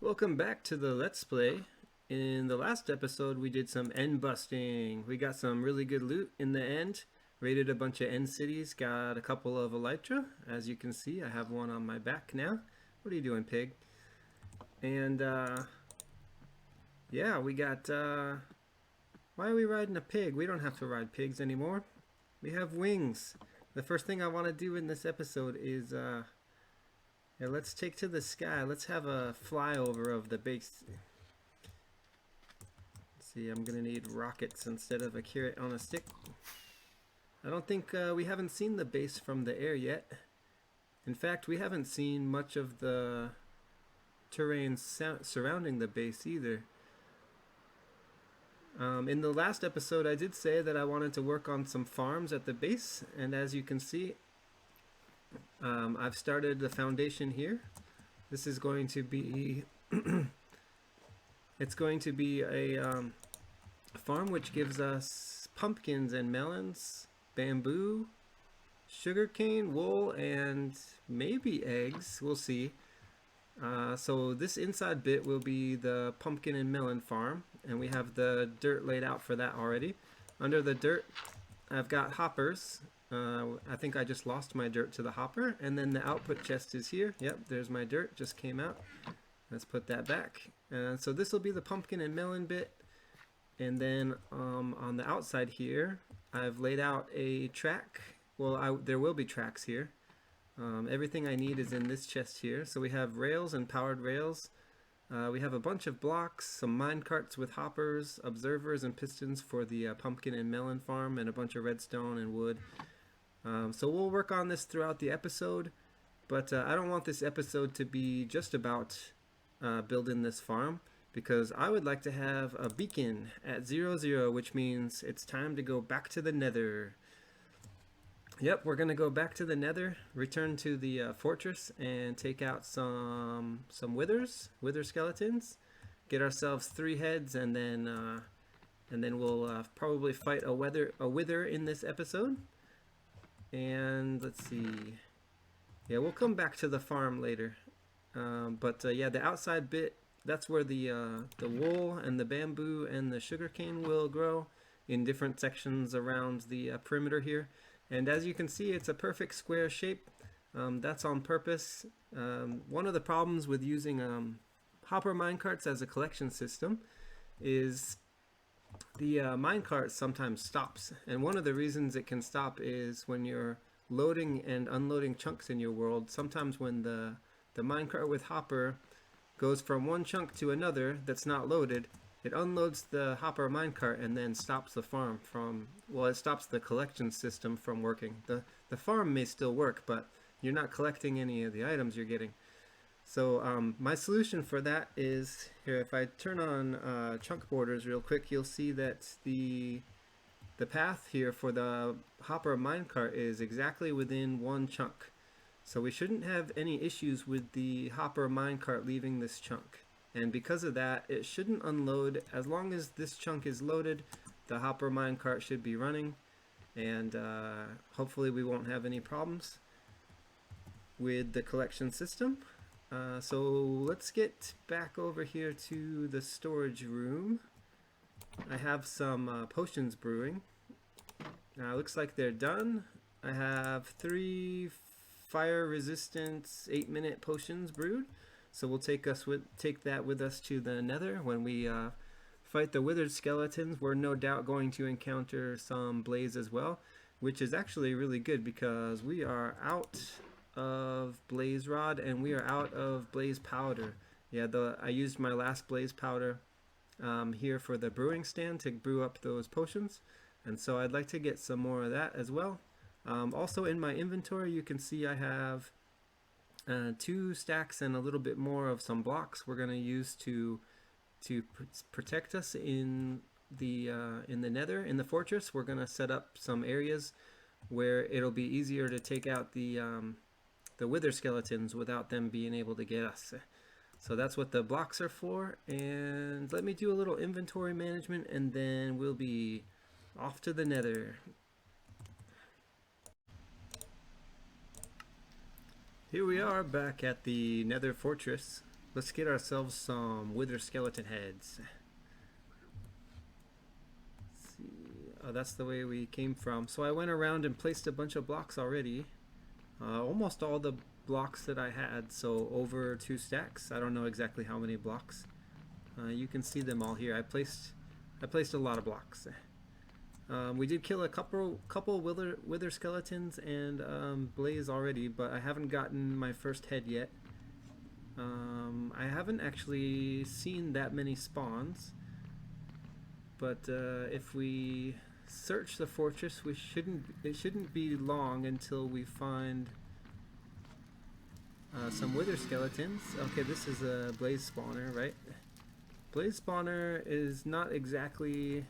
Welcome back to the Let's Play. In the last episode we did some end busting. We got some really good loot in the end. Raided a bunch of end cities, got a couple of elytra. As you can see, I have one on my back now. What are you doing, pig? And yeah, we got why are we riding a pig? We don't have to ride pigs anymore. We have wings. The first thing I want to do in this episode is yeah, let's take to the sky. Let's have a flyover of the base. Let's see, I'm gonna need rockets instead of a carrot on a stick. I don't think we haven't seen the base from the air yet. In fact, we haven't seen much of the terrain surrounding the base either. In the last episode, I did say that I wanted to work on some farms at the base, and as you can see, I've started the foundation here. This is going to be it's going to be a farm which gives us pumpkins and melons, bamboo, sugarcane, wool, and maybe eggs. We'll see. So this inside bit will be the pumpkin and melon farm, and we have the dirt laid out for that already. Under the dirt, I've got hoppers. I think I just lost my dirt to the hopper, and then the output chest is here. Yep, there's my dirt, just came out. Let's put that back. So this will be the pumpkin and melon bit, and then on the outside here, I've laid out a track. Well, there will be tracks here. Everything I need is in this chest here. So we have rails and powered rails. We have a bunch of blocks, some mine carts with hoppers, observers, and pistons for the pumpkin and melon farm, and a bunch of redstone and wood. So we'll work on this throughout the episode, but I don't want this episode to be just about building this farm, because I would like to have a beacon at 0, which means it's time to go back to the Nether. Yep, we're gonna go back to the Nether, return to the fortress, and take out some wither skeletons, get ourselves 3 heads, and then we'll probably fight a wither in this episode. And let's see, yeah, we'll come back to the farm later. Yeah, the outside bit, that's where the wool and the bamboo and the sugarcane will grow in different sections around the perimeter here. And as you can see, it's a perfect square shape. That's on purpose. One of the problems with using hopper minecarts as a collection system is the minecart sometimes stops. And one of the reasons it can stop is when you're loading and unloading chunks in your world. Sometimes when the minecart with hopper goes from one chunk to another that's not loaded, it unloads the hopper minecart and then stops the farm from, well, it stops the collection system from working. The farm may still work, but you're not collecting any of the items you're getting. So my solution for that is, here, if I turn on chunk borders real quick, you'll see that the path here for the hopper minecart is exactly within one chunk. So we shouldn't have any issues with the hopper minecart leaving this chunk. And because of that, it shouldn't unload. As long as this chunk is loaded, the hopper minecart should be running, and hopefully we won't have any problems with the collection system. So let's get back over here to the storage room. I have some potions brewing. Looks like they're done. I have 3 fire resistance 8-minute potions brewed. So we'll take that with us to the Nether when we fight the withered skeletons. We're no doubt going to encounter some blaze as well, which is actually really good because we are out of blaze rod and we are out of blaze powder. Yeah, I used my last blaze powder here for the brewing stand to brew up those potions, and so I'd like to get some more of that as well. Also in my inventory, you can see I have 2 stacks and a little bit more of some blocks we're going to use to protect us in the Nether, in the fortress. We're going to set up some areas where it'll be easier to take out the wither skeletons without them being able to get us. So that's what the blocks are for. And let me do a little inventory management, and then we'll be off to the Nether. Here we are back at the Nether Fortress. Let's get ourselves some wither skeleton heads. Let's see. Oh, that's the way we came from. So I went around and placed a bunch of blocks already. Almost all the blocks that I had, so over 2 stacks. I don't know exactly how many blocks. You can see them all here. I placed a lot of blocks. We did kill a couple wither skeletons and blaze already, but I haven't gotten my first head yet. I haven't actually seen that many spawns, but if we search the fortress, it shouldn't be long until we find some wither skeletons. Okay, this is a blaze spawner, right? Blaze spawner is not exactly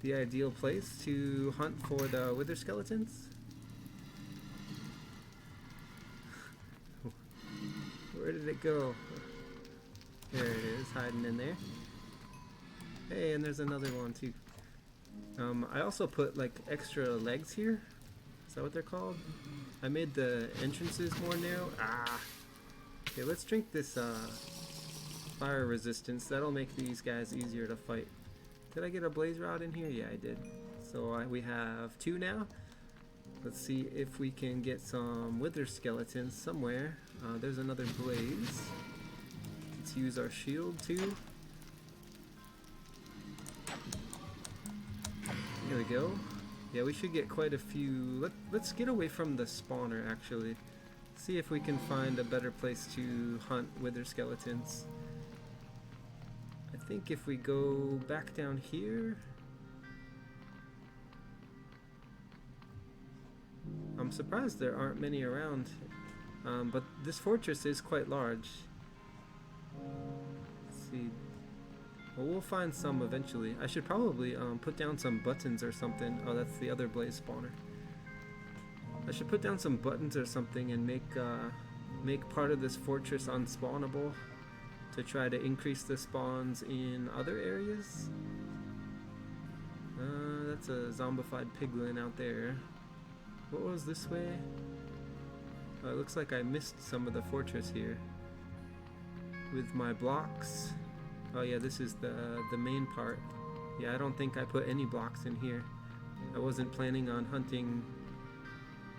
the ideal place to hunt for the wither skeletons. Where did it go? There it is, hiding in there. Hey, and there's another one too. I also put like extra legs here. Is that what they're called? I made the entrances more narrow. Ah! Okay, let's drink this fire resistance. That'll make these guys easier to fight. Did I get a blaze rod in here? Yeah, I did. So we have 2 now. Let's see if we can get some wither skeletons somewhere. There's another blaze. Let's use our shield too. Here we go. Yeah, we should get quite a few. Let's get away from the spawner actually. See if we can find a better place to hunt wither skeletons. I think if we go back down here, I'm surprised there aren't many around, but this fortress is quite large. Let's see. Well, we'll find some eventually. I should probably put down some buttons or something. Oh, that's the other blaze spawner. I should put down some buttons or something and make part of this fortress unspawnable to try to increase the spawns in other areas. That's a zombified piglin out there. What was this way? It looks like I missed some of the fortress here with my blocks. Oh yeah, this is the main part. Yeah, I don't think I put any blocks in here. I wasn't planning on hunting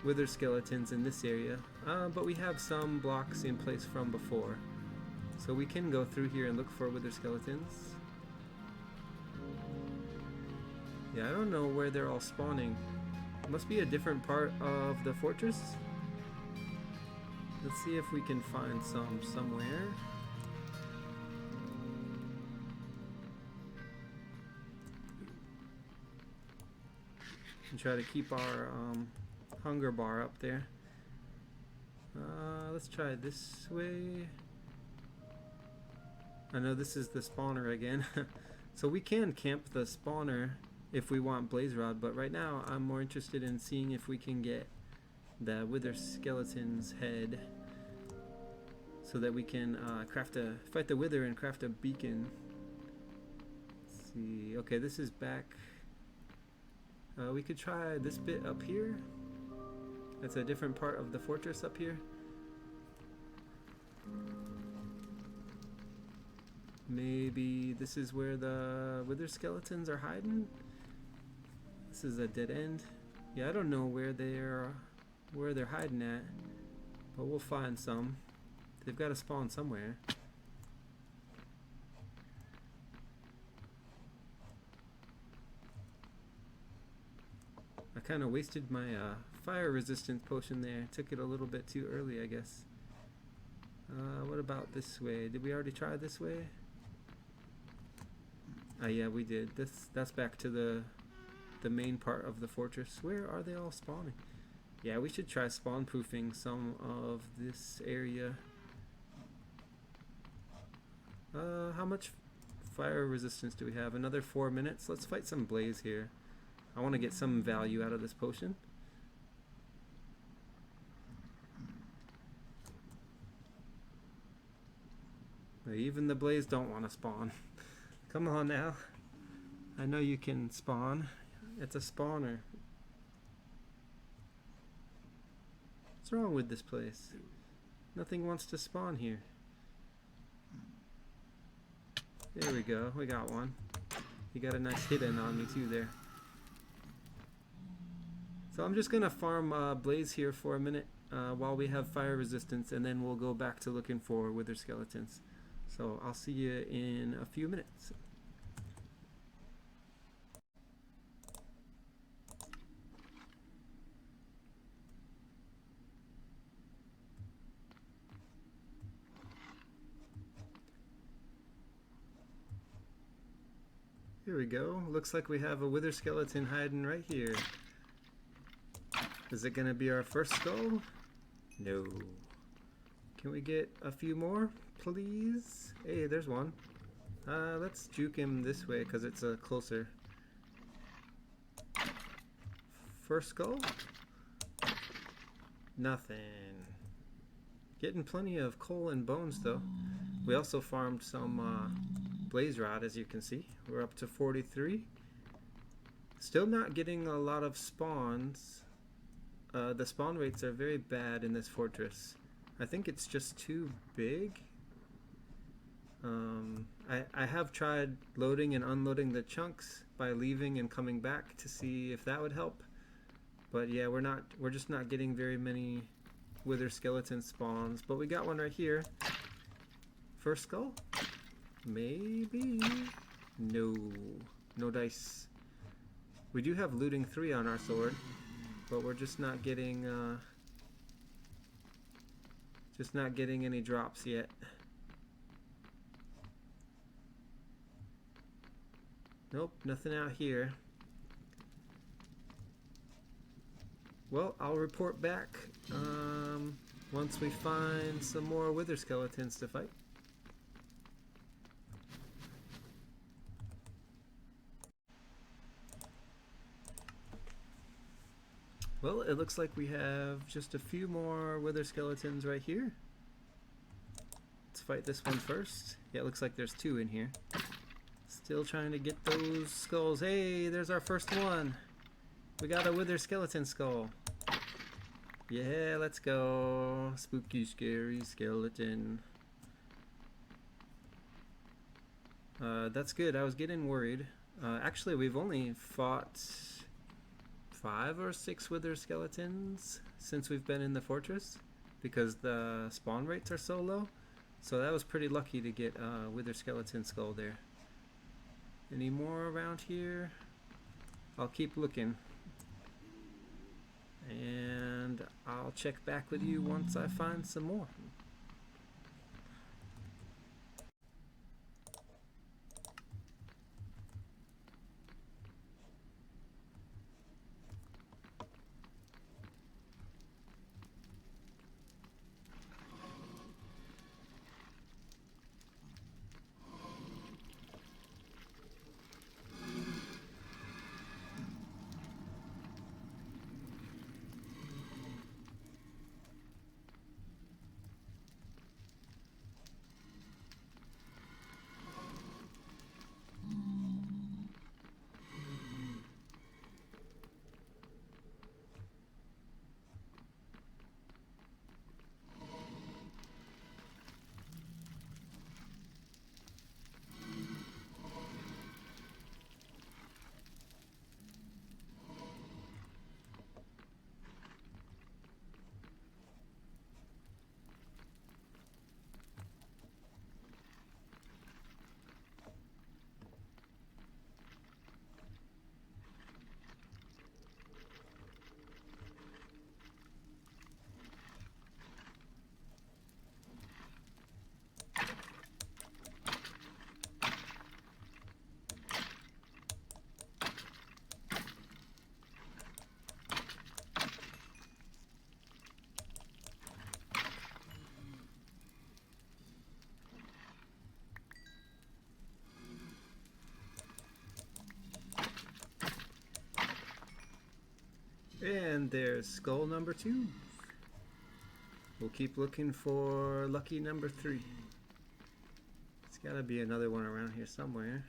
wither skeletons in this area, but we have some blocks in place from before, so we can go through here and look for wither skeletons. Yeah, I don't know where they're all spawning. It must be a different part of the fortress. Let's see if we can find some somewhere. And try to keep our hunger bar up there. Let's try this way. I know this is the spawner again. So we can camp the spawner if we want blaze rod, but right now I'm more interested in seeing if we can get the wither skeleton's head so that we can fight the wither and craft a beacon. Let's see. Okay, this is back. We could try this bit up here. That's a different part of the fortress up here. Maybe this is where the wither skeletons are hiding. This is a dead end. Yeah, I don't know where they're hiding at, but we'll find some. They've got to spawn somewhere. I kind of wasted my fire resistance potion there. Took it a little bit too early, I guess. What about this way? Did we already try this way? Yeah, we did. That's back to the main part of the fortress. Where are they all spawning? Yeah, we should try spawn proofing some of this area. How much fire resistance do we have? Another 4 minutes. Let's fight some blaze here. I want to get some value out of this potion. Even the blaze don't want to spawn. Come on now. I know you can spawn. It's a spawner. What's wrong with this place? Nothing wants to spawn here. There we go, we got one. You got a nice hit in on me too there. So I'm just gonna farm blaze here for a minute while we have fire resistance, and then we'll go back to looking for wither skeletons. So I'll see you in a few minutes. Here we go. Looks like we have a wither skeleton hiding right here. Is it gonna be our first skull? No. Can we get a few more, please? Hey, there's one. Let's juke him this way because it's closer. First skull? Nothing. Getting plenty of coal and bones though. We also farmed some blaze rod, as you can see. We're up to 43. Still not getting a lot of spawns. The spawn rates are very bad in this fortress. I think it's just too big. I have tried loading and unloading the chunks by leaving and coming back to see if that would help. But yeah, we're just not getting very many wither skeleton spawns. But we got one right here. First skull? Maybe. No. No dice. We do have looting 3 on our sword, but we're just not getting any drops yet. Nope, nothing out here. Well, I'll report back once we find some more wither skeletons to fight. Well, it looks like we have just a few more wither skeletons right here. Let's fight this one first. Yeah, it looks like there's 2 in here. Still trying to get those skulls. Hey, there's our first one. We got a wither skeleton skull. Yeah, let's go. Spooky, scary skeleton. That's good. I was getting worried. Actually, we've only fought 5 or 6 wither skeletons since we've been in the fortress because the spawn rates are so low. So that was pretty lucky to get a wither skeleton skull there. Any more around here? I'll keep looking. And I'll check back with you once I find some more. And there's skull number 2. We'll keep looking for lucky number 3. There's gotta be another one around here somewhere.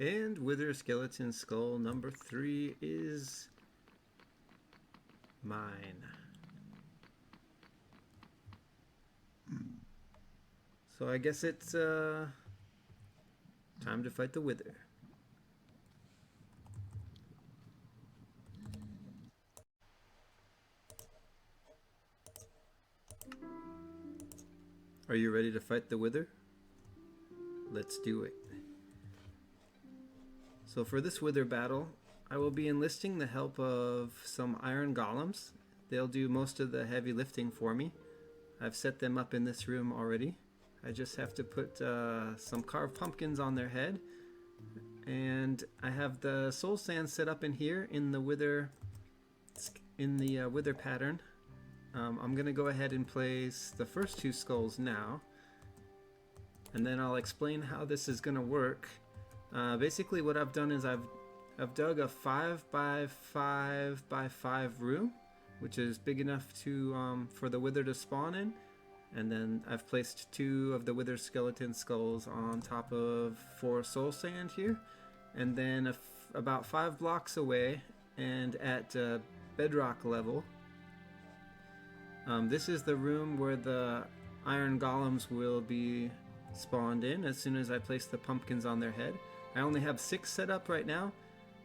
And Wither Skeleton Skull number 3 is mine. So I guess it's time to fight the Wither. Are you ready to fight the Wither? Let's do it. So for this Wither battle, I will be enlisting the help of some iron golems. They'll do most of the heavy lifting for me. I've set them up in this room already. I just have to put some carved pumpkins on their head. And I have the soul sand set up in here in the wither pattern. I'm gonna go ahead and place the first 2 skulls now, and then I'll explain how this is gonna work. Basically what I've done is I've dug a 5 by 5 by 5 room, which is big enough to for the wither to spawn in, and then I've placed 2 of the wither skeleton skulls on top of 4 soul sand here, and then about 5 blocks away and at bedrock level, this is the room where the iron golems will be spawned in as soon as I place the pumpkins on their head. I only have 6 set up right now.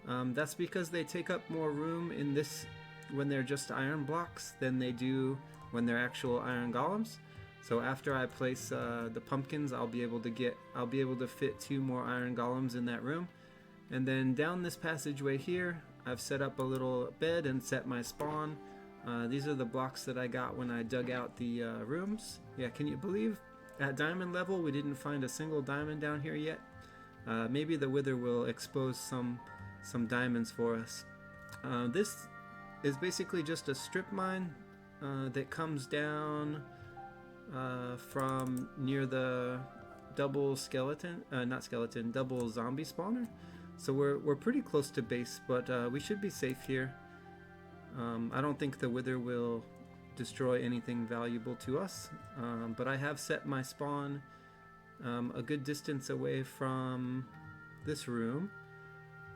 That's because they take up more room in this when they're just iron blocks than they do when they're actual iron golems. So after I place the pumpkins, I'll be able to fit 2 more iron golems in that room. And then down this passageway here, I've set up a little bed and set my spawn. These are the blocks that I got when I dug out the rooms. Yeah, can you believe at diamond level we didn't find a single diamond down here yet? Maybe the Wither will expose some diamonds for us. This is basically just a strip mine that comes down from near the double zombie spawner. So we're pretty close to base, but we should be safe here. I don't think the Wither will destroy anything valuable to us, but I have set my spawn a good distance away from this room,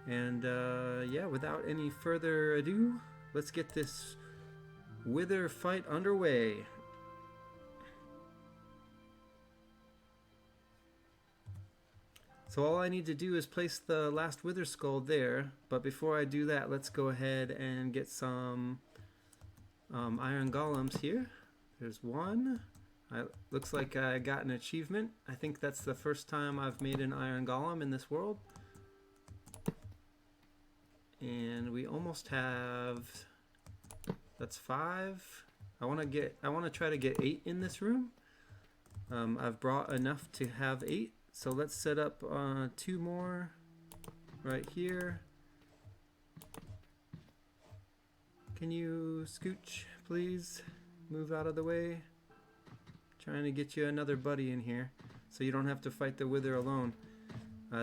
and yeah, without any further ado, let's get this Wither fight underway. So all I need to do is place the last Wither skull there, but before I do that, let's go ahead and get some iron golems here. There's one. Looks like I got an achievement. I think that's the first time I've made an iron golem in this world. And we almost have, that's 5. I want to try to get 8 in this room. I've brought enough to have 8. So let's set up 2 more right here. Can you scooch, please? Move out of the way. Trying to get you another buddy in here so you don't have to fight the Wither alone.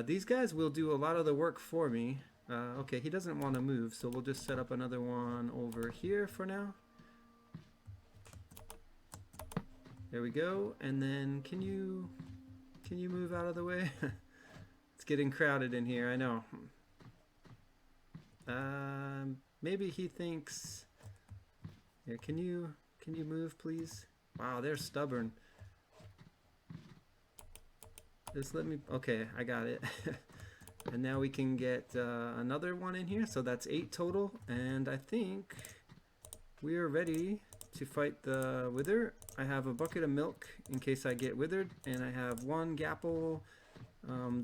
These guys will do a lot of the work for me. Okay, he doesn't want to move, so we'll just set up another one over here for now. There we go. And then can you move out of the way? It's getting crowded in here, I know. Maybe he thinks... Here, can you move, please? Wow, they're stubborn. Just let me... Okay, I got it. And now we can get another one in here, so that's 8 total. And I think we are ready to fight the Wither. I have a bucket of milk in case I get withered, and I have 1 gapple.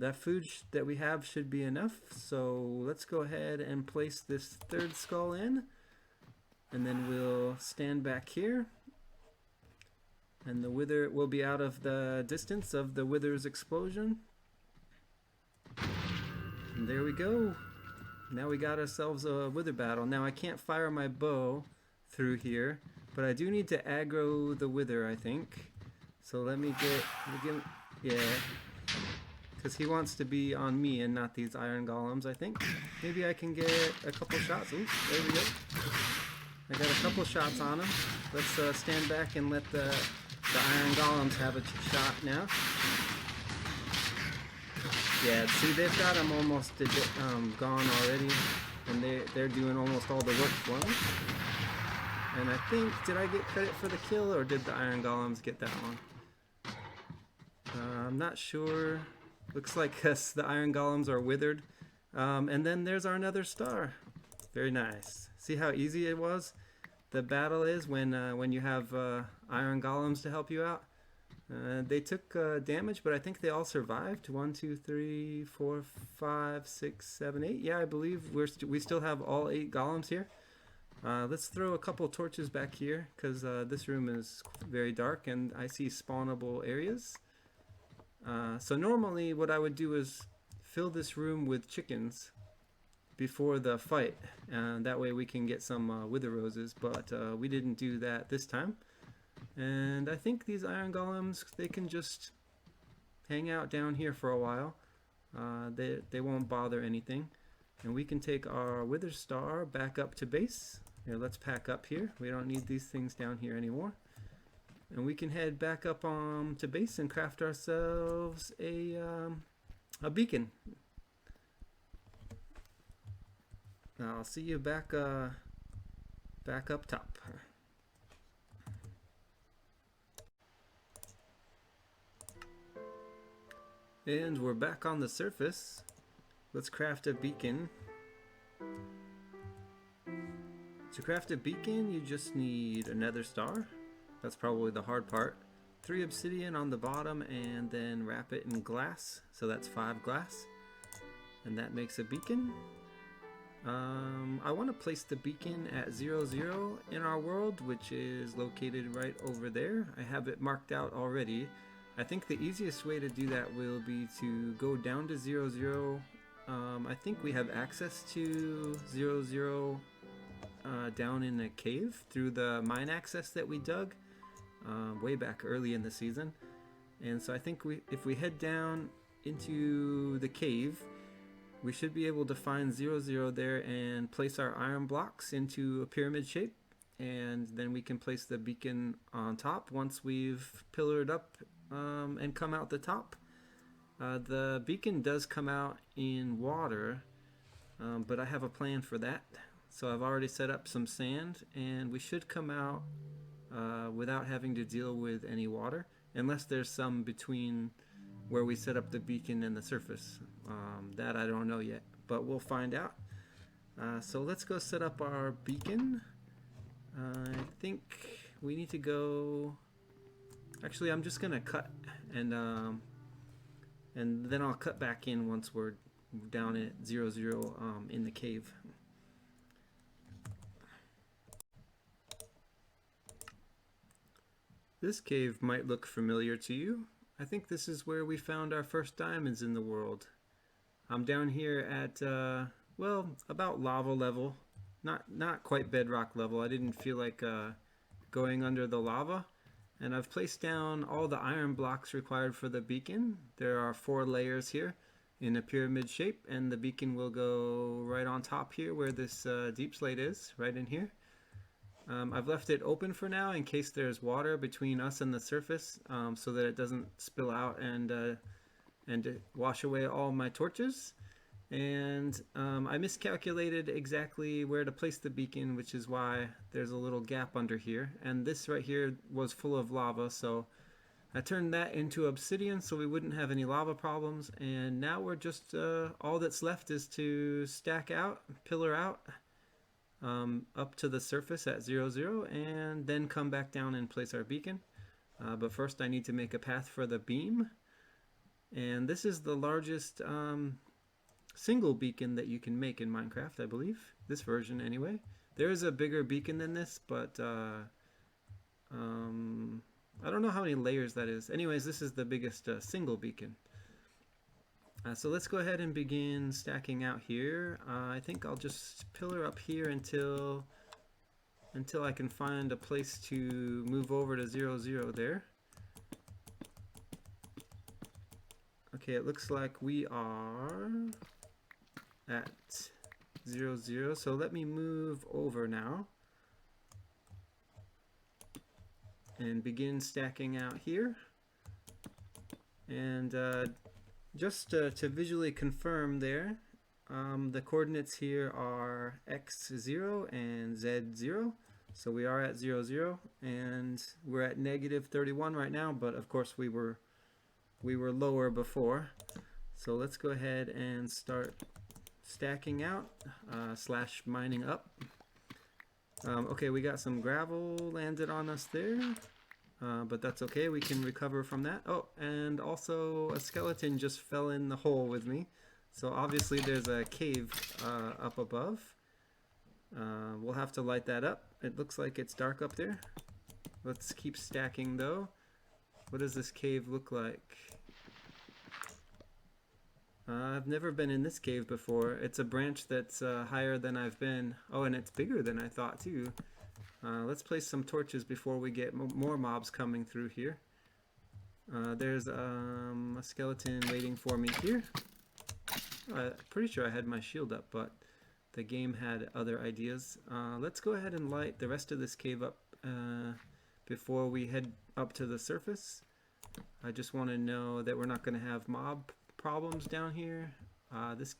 That food that we have should be enough, so let's go ahead and place this 3rd skull in, and then we'll stand back here, and the Wither will be out of the distance of the Wither's explosion. And there we go. Now we got ourselves a Wither battle. Now I can't fire my bow through here, but I do need to aggro the Wither, I think. So let me get, yeah, because he wants to be on me and not these iron golems, I think. Maybe I can get a couple shots. Ooh, there we go. I got a couple shots on him. Let's stand back and let the iron golems have a shot now. Yeah, see, they've got them almost gone already, and they're doing almost all the work for me. And I think, did I get credit for the kill, or did the iron golems get that one? I'm not sure. Looks like the iron golems are withered. And then there's our nether star. Very nice. See how easy it was? The battle is when you have iron golems to help you out. They took damage, but I think they all survived. 1, 2, 3, 4, 5, 6, 7, 8. Yeah, I believe we still have all 8 golems here. Let's throw a couple torches back here because this room is very dark and I see spawnable areas. So normally what I would do is fill this room with chickens before the fight, and that way we can get some wither roses, but we didn't do that this time. And I think these iron golems, they can just hang out down here for a while. They won't bother anything. And we can take our wither star back up to base. Here, let's pack up here. We don't need these things down here anymore. And we can head back up to base and craft ourselves a beacon. I'll see you back up top. And we're back on the surface. Let's craft a beacon. To craft a beacon, you just need a nether star. That's probably the hard part. 3 obsidian on the bottom, and then wrap it in glass. So that's 5 glass. And that makes a beacon. I want to place the beacon at 0, 0 in our world, which is located right over there. I have it marked out already. I think the easiest way to do that will be to go down to 0, 0. I think we have access to 0, 0 down in a cave through the mine access that we dug way back early in the season. And so I think if we head down into the cave, we should be able to find 0, 0 there and place our iron blocks into a pyramid shape. And then we can place the beacon on top once we've pillared up and come out the top. The beacon does come out in water, but I have a plan for that. So I've already set up some sand, and we should come out without having to deal with any water, unless there's some between where we set up the beacon and the surface. That I don't know yet, but we'll find out. So let's go set up our beacon. I think we need to go... Actually, I'm just gonna cut, and then I'll cut back in once we're down at 0, 0 in the cave. This cave might look familiar to you. I think this is where we found our first diamonds in the world. I'm down here at, well, about lava level. Not quite bedrock level. I didn't feel like going under the lava. And I've placed down all the iron blocks required for the beacon. There are 4 layers here in a pyramid shape, and the beacon will go right on top here where this deep slate is, right in here. I've left it open for now in case there's water between us and the surface, so that it doesn't spill out and wash away all my torches. And I miscalculated exactly where to place the beacon, which is why there's a little gap under here. And this right here was full of lava, so I turned that into obsidian so we wouldn't have any lava problems. And now we're just, all that's left is to stack out, pillar out, up to the surface at 0, 0, and then come back down and place our beacon. But first I need to make a path for the beam. And this is the largest single beacon that you can make in Minecraft, I believe. This version anyway. There is a bigger beacon than this, but I don't know how many layers that is. Anyways, this is the biggest single beacon. So let's go ahead and begin stacking out here. I think I'll just pillar up here until I can find a place to move over to 0, 0 there. Okay, it looks like we are at 0, 0, so let me move over now and begin stacking out here. And Just to visually confirm there, the coordinates here are x0 and z0. So we are at 0, 0, and we're at negative 31 right now, but of course we were lower before. So let's go ahead and start stacking out, slash mining up. Okay, we got some gravel landed on us there, but that's okay, we can recover from that. Oh, and also a skeleton just fell in the hole with me. So obviously there's a cave up above. We'll have to light that up. It looks like it's dark up there. Let's keep stacking though. What does this cave look like? I've never been in this cave before. It's a branch that's higher than I've been. Oh, and it's bigger than I thought too. Let's place some torches before we get more mobs coming through here. There's a skeleton waiting for me here. Pretty sure I had my shield up, but the game had other ideas. Let's go ahead and light the rest of this cave up before we head up to the surface. I just want to know that we're not going to have mob problems down here. This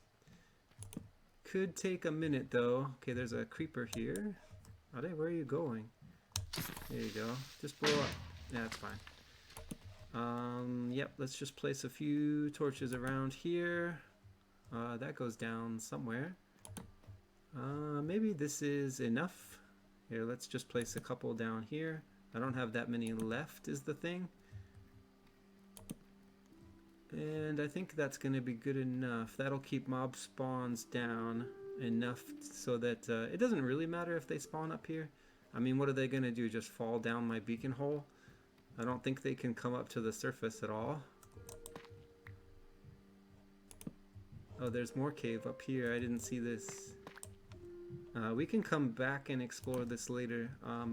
could take a minute though. Okay, there's a creeper here. Where are you going? There you go. Just blow up. Yeah, that's fine. Yep, let's just place a few torches around here. That goes down somewhere. Maybe this is enough. Here, let's just place a couple down here. I don't have that many left is the thing. And I think that's going to be good enough. That'll keep mob spawns down enough so that it doesn't really matter if they spawn up here. I mean, what are they going to do? Just fall down my beacon hole? I don't think they can come up to the surface at all. Oh, there's more cave up here. I didn't see this. We can come back and explore this later.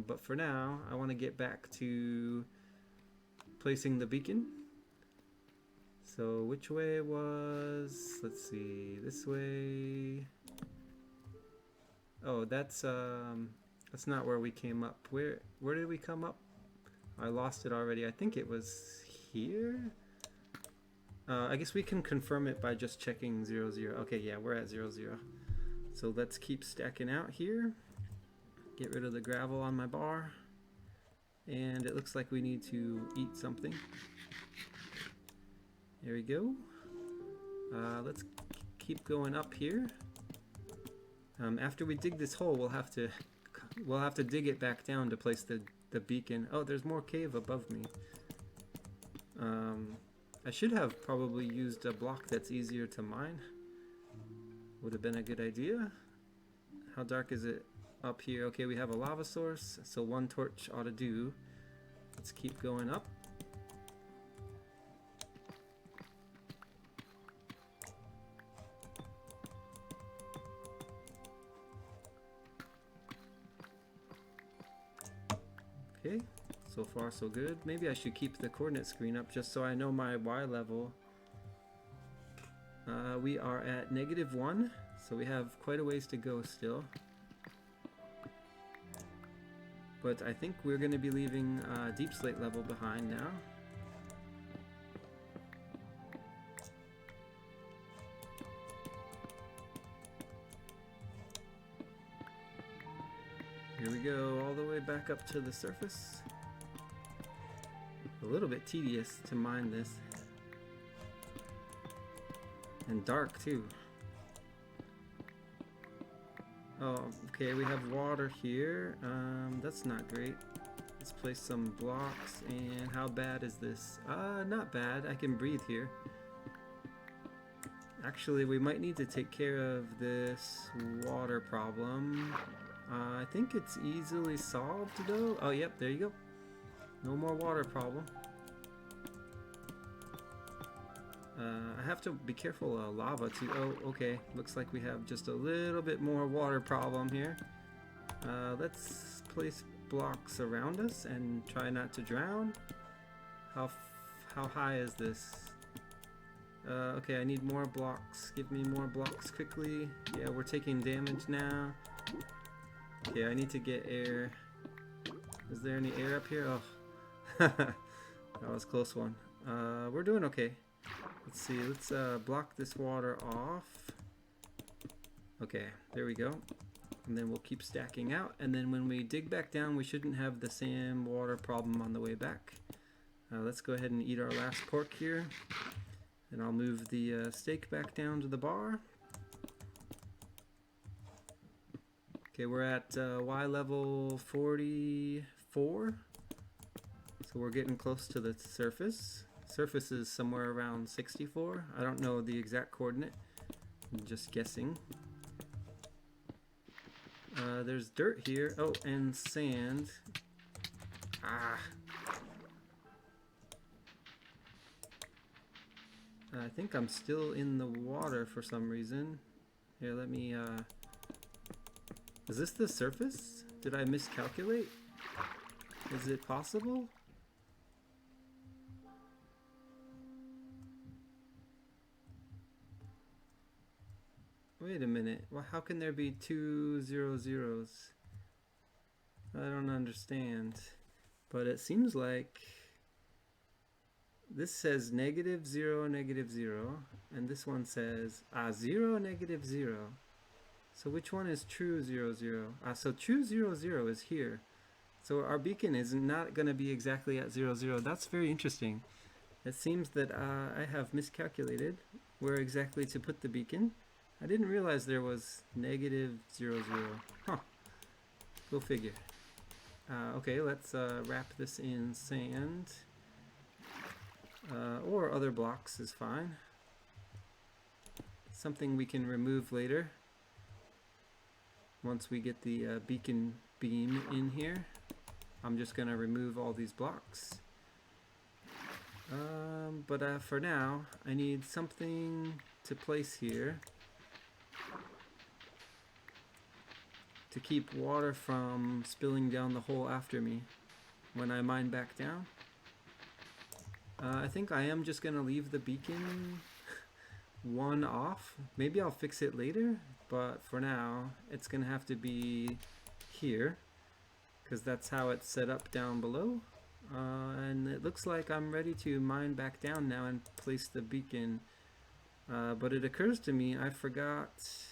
But for now, I want to get back to placing the beacon. So which way was, let's see, this way. Oh, that's not where we came up. Where did we come up? I lost it already. I think it was here. I guess we can confirm it by just checking 0, 0. Okay, yeah, we're at 0, 0. So let's keep stacking out here. Get rid of the gravel on my bar. And it looks like we need to eat something. There we go. Let's keep going up here. After we dig this hole, we'll have to dig it back down to place the beacon. Oh, there's more cave above me. I should have probably used a block that's easier to mine. Would have been a good idea. How dark is it up here? Okay, we have a lava source, so one torch ought to do. Let's keep going up. Okay, so far so good. Maybe I should keep the coordinate screen up just so I know my Y level. We are at -1, so we have quite a ways to go still. But I think we're going to be leaving deep slate level behind now. Here we go, all the way back up to the surface. A little bit tedious to mine this. And dark too. Oh, okay, we have water here. That's not great. Let's place some blocks. And how bad is this? Not bad. I can breathe here. Actually, we might need to take care of this water problem. I think it's easily solved though. Oh, yep, there you go. No more water problem. I have to be careful of lava too. Oh, okay. Looks like we have just a little bit more water problem here. Let's place blocks around us and try not to drown. How high is this? Okay, I need more blocks. Give me more blocks quickly. Yeah, we're taking damage now. Okay, I need to get air. Is there any air up here? Oh, that was a close one. We're doing okay. Let's see, let's block this water off. Okay, there we go. And then we'll keep stacking out, and then when we dig back down we shouldn't have the same water problem on the way back. Let's go ahead and eat our last pork here, and I'll move the steak back down to the bar. Okay, we're at Y level 44, so we're getting close to the surface. Surface is somewhere around 64. I don't know the exact coordinate, I'm just guessing. There's dirt here. Oh, and sand. Ah. I think I'm still in the water for some reason. Here, let me, is this the surface? Did I miscalculate? Is it possible? Wait a minute. Well, how can there be 2 0 zeros? I don't understand. But it seems like this says -0, -0, and this one says 0, -0. So which one is true 0 0? So true 0 0 is here. So our beacon is not going to be exactly at 0 0. That's very interesting. It seems that I have miscalculated where exactly to put the beacon. I didn't realize there was -0 0. Huh. Go figure. Okay, let's wrap this in sand. Or other blocks is fine. Something we can remove later once we get the beacon beam in here. I'm just going to remove all these blocks. But for now, I need something to place here to keep water from spilling down the hole after me when I mine back down. I think I am just going to leave the beacon one off. Maybe I'll fix it later, but for now it's going to have to be here because that's how it's set up down below. And it looks like I'm ready to mine back down now and place the beacon. But it occurs to me I forgot.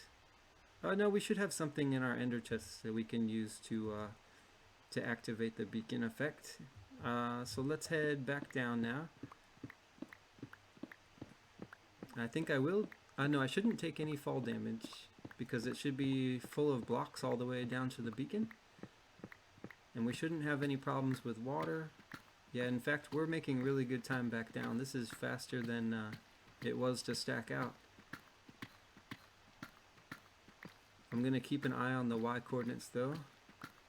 Oh no, we should have something in our ender chest that we can use to activate the beacon effect. So let's head back down now. I think I will. No, I shouldn't take any fall damage because it should be full of blocks all the way down to the beacon. And we shouldn't have any problems with water. Yeah, in fact, we're making really good time back down. This is faster than it was to stack out. I'm going to keep an eye on the Y coordinates though,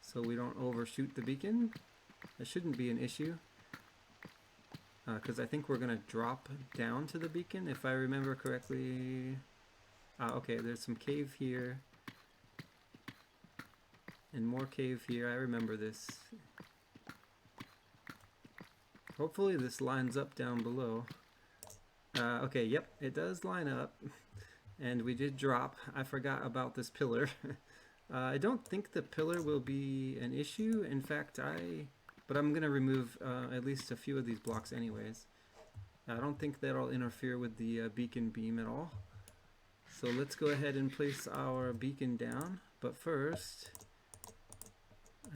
so we don't overshoot the beacon. That shouldn't be an issue. Because I think we're going to drop down to the beacon, if I remember correctly. Okay, there's some cave here. And more cave here, I remember this. Hopefully this lines up down below. Okay, yep, it does line up. And we did drop. I forgot about this pillar. I don't think the pillar will be an issue. In fact, but I'm going to remove at least a few of these blocks anyways. I don't think that'll interfere with the beacon beam at all. So let's go ahead and place our beacon down. But first,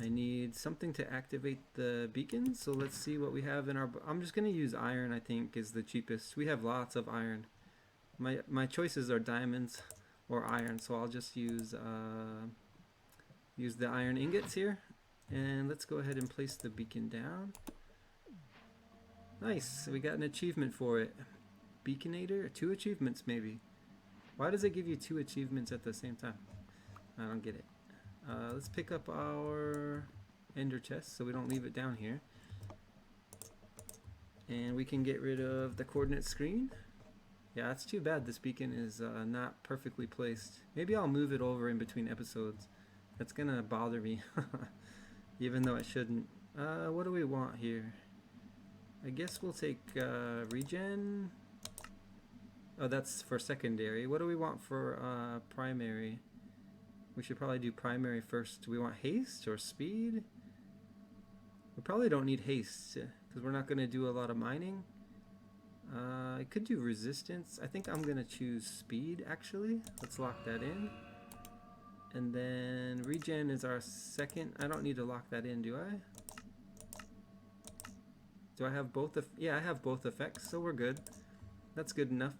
I need something to activate the beacon. So let's see what we have in our... I'm just going to use iron, I think, is the cheapest. We have lots of iron. My choices are diamonds or iron, so I'll just use the iron ingots here. And let's go ahead and place the beacon down. Nice, we got an achievement for it. Beaconator? 2 achievements maybe. Why does it give you 2 achievements at the same time? I don't get it. Let's pick up our ender chest so we don't leave it down here. And we can get rid of the coordinate screen. Yeah, it's too bad this beacon is not perfectly placed. Maybe I'll move it over in between episodes. That's gonna bother me. Even though it shouldn't. What do we want here? I guess we'll take regen. Oh, that's for secondary. What do we want for primary? We should probably do primary first. Do we want haste or speed? We probably don't need haste because we're not going to do a lot of mining. I could do resistance. I think I'm gonna choose speed actually. Let's lock that in. And then regen is our second. I don't need to lock that in, do I? Do I have both? Yeah, I have both effects, so we're good. That's good enough.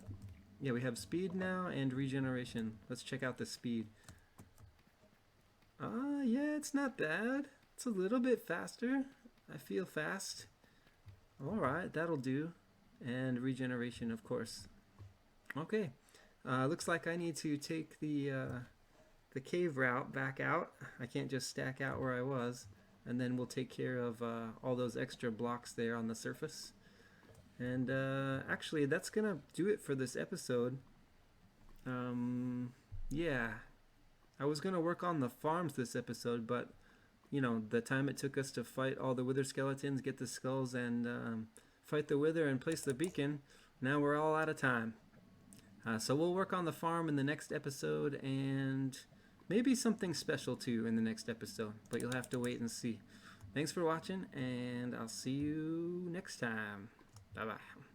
Yeah, we have speed now and regeneration. Let's check out the speed. Yeah, it's not bad. It's a little bit faster. I feel fast. Alright, that'll do. And regeneration, of course. Okay. Looks like I need to take the cave route back out. I can't just stack out where I was. And then we'll take care of all those extra blocks there on the surface. And actually, that's gonna do it for this episode. Yeah. I was gonna work on the farms this episode, but you know, the time it took us to fight all the wither skeletons, get the skulls, and fight the wither and place the beacon, now we're all out of time. So we'll work on the farm in the next episode, and maybe something special too in the next episode, but you'll have to wait and see. Thanks for watching, and I'll see you next time. Bye bye.